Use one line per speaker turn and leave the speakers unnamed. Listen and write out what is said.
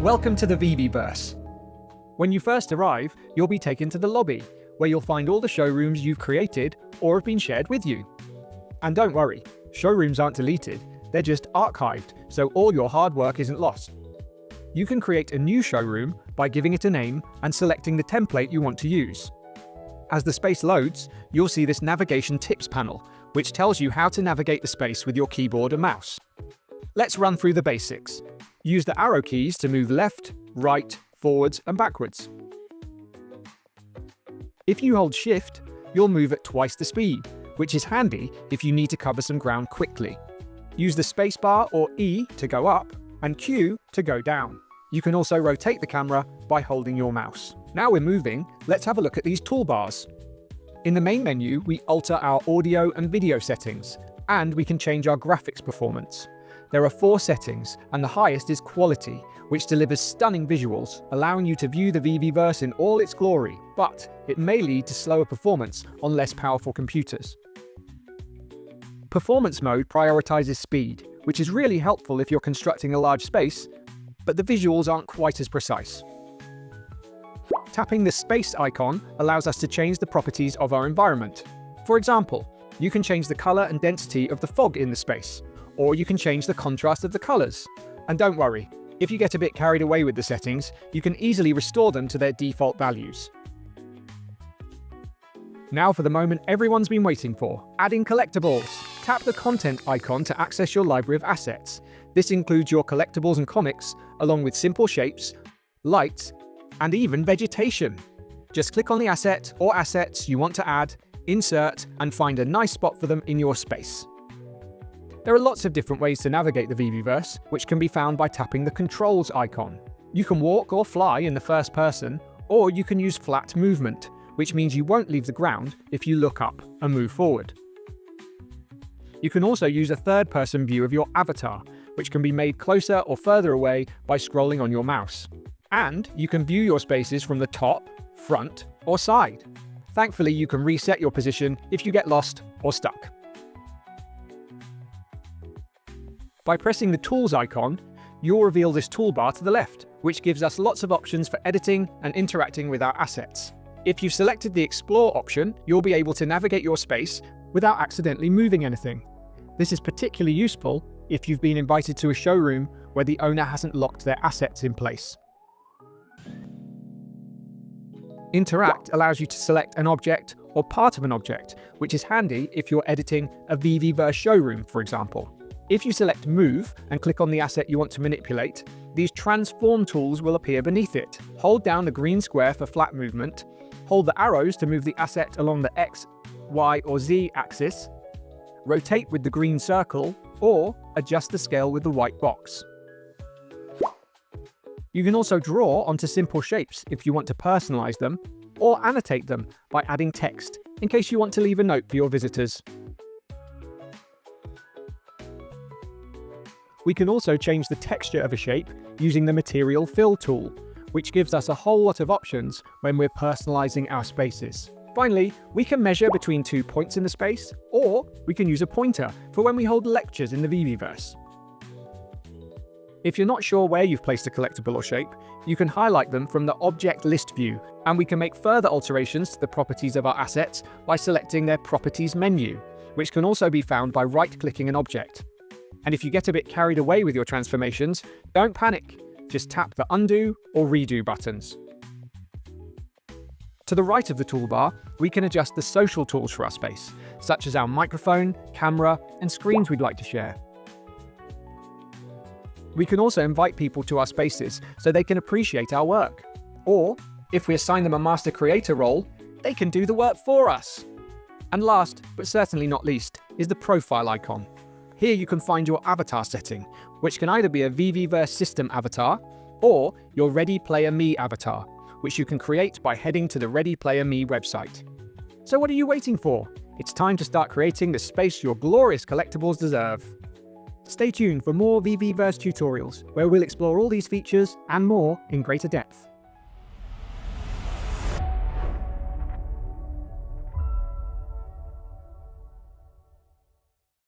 Welcome to the VeVeVerse. When you first arrive, you'll be taken to the lobby, where you'll find all the showrooms you've created or have been shared with you. And don't worry, showrooms aren't deleted, they're just archived, so all your hard work isn't lost. You can create a new showroom by giving it a name and selecting the template you want to use. As the space loads, you'll see this navigation tips panel, which tells you how to navigate the space with your keyboard and mouse. Let's run through the basics. Use the arrow keys to move left, right, forwards, and backwards. If you hold Shift, you'll move at twice the speed, which is handy if you need to cover some ground quickly. Use the spacebar or E to go up, and Q to go down. You can also rotate the camera by holding your mouse. Now we're moving, let's have a look at these toolbars. In the main menu, we alter our audio and video settings, and we can change our graphics performance. There are 4 settings, and the highest is Quality, which delivers stunning visuals, allowing you to view the VeVeVerse in all its glory, but it may lead to slower performance on less powerful computers. Performance mode prioritizes speed, which is really helpful if you're constructing a large space, but the visuals aren't quite as precise. Tapping the space icon allows us to change the properties of our environment. For example, you can change the color and density of the fog in the space, or you can change the contrast of the colors. And don't worry, if you get a bit carried away with the settings, you can easily restore them to their default values. Now for the moment everyone's been waiting for, adding collectibles. Tap the content icon to access your library of assets. This includes your collectibles and comics, along with simple shapes, lights, and even vegetation. Just click on the asset or assets you want to add, insert, and find a nice spot for them in your space. There are lots of different ways to navigate the VeVeVerse, which can be found by tapping the controls icon. You can walk or fly in the first person, or you can use flat movement, which means you won't leave the ground if you look up and move forward. You can also use a third-person view of your avatar, which can be made closer or further away by scrolling on your mouse. And you can view your spaces from the top, front, or side. Thankfully, you can reset your position if you get lost or stuck. By pressing the Tools icon, you'll reveal this toolbar to the left, which gives us lots of options for editing and interacting with our assets. If you've selected the Explore option, you'll be able to navigate your space without accidentally moving anything. This is particularly useful if you've been invited to a showroom where the owner hasn't locked their assets in place. Interact allows you to select an object or part of an object, which is handy if you're editing a VeVeVerse showroom, for example. If you select Move and click on the asset you want to manipulate, these transform tools will appear beneath it. Hold down the green square for flat movement, hold the arrows to move the asset along the X, Y, or Z axis, rotate with the green circle, or adjust the scale with the white box. You can also draw onto simple shapes if you want to personalize them, or annotate them by adding text, in case you want to leave a note for your visitors. We can also change the texture of a shape using the Material Fill tool, which gives us a whole lot of options when we're personalizing our spaces. Finally, we can measure between 2 points in the space, or we can use a pointer for when we hold lectures in the VeVeVerse. If you're not sure where you've placed a collectible or shape, you can highlight them from the Object List view, and we can make further alterations to the properties of our assets by selecting their Properties menu, which can also be found by right-clicking an object. And if you get a bit carried away with your transformations, don't panic. Just tap the Undo or Redo buttons. To the right of the toolbar, we can adjust the social tools for our space, such as our microphone, camera, and screens we'd like to share. We can also invite people to our spaces so they can appreciate our work. Or, if we assign them a master creator role, they can do the work for us. And last, but certainly not least, is the profile icon. Here you can find your avatar setting, which can either be a VeVeVerse system avatar or your Ready Player Me avatar, which you can create by heading to the Ready Player Me website. So what are you waiting for? It's time to start creating the space your glorious collectibles deserve. Stay tuned for more VeVeVerse tutorials, where we'll explore all these features and more in greater depth.